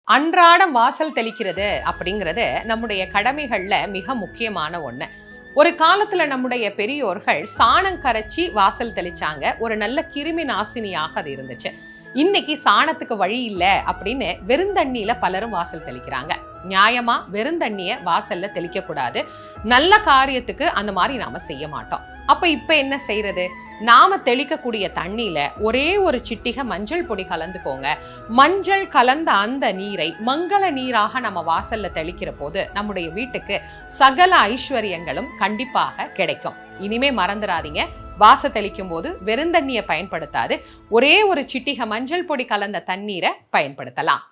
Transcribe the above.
அன்றாடம் வாசல் தெளிக்கிறது அப்படிங்கிறது நம்முடைய கடமைகள்ல மிக முக்கியமான ஒண்ணு. ஒரு காலத்துல நம்முடைய பெரியோர்கள் சாணம் கரைச்சி வாசல் தெளிச்சாங்க. ஒரு நல்ல கிருமி நாசினியாக அது இருந்துச்சு. இன்னைக்கு சாணத்துக்கு வழி இல்லை அப்படின்னு வெறுந்தண்ணியில பலரும் வாசல் தெளிக்கிறாங்க. நியாயமா வெறுந்தண்ணிய வாசல்ல தெளிக்க கூடாது. நல்ல காரியத்துக்கு அந்த மாதிரி நாம செய்ய மாட்டோம். அப்ப இப்ப என்ன செய்யறது? நாம தெளிக்கக்கூடிய தண்ணியில ஒரே ஒரு சிட்டிகை மஞ்சள் பொடி கலந்துக்கோங்க. மஞ்சள் கலந்த அந்த நீரை மங்கள நீராக நம்ம வாசல்ல தெளிக்கிற போது நம்முடைய வீட்டுக்கு சகல ஐஸ்வர்யங்களும் கண்டிப்பாக கிடைக்கும். இனிமே மறந்துடாதீங்க, வாச தெளிக்கும் போது வெறுந்தண்ணியை பயன்படுத்தாது, ஒரே ஒரு சிட்டிகை மஞ்சள் பொடி கலந்த தண்ணீரை பயன்படுத்தலாம்.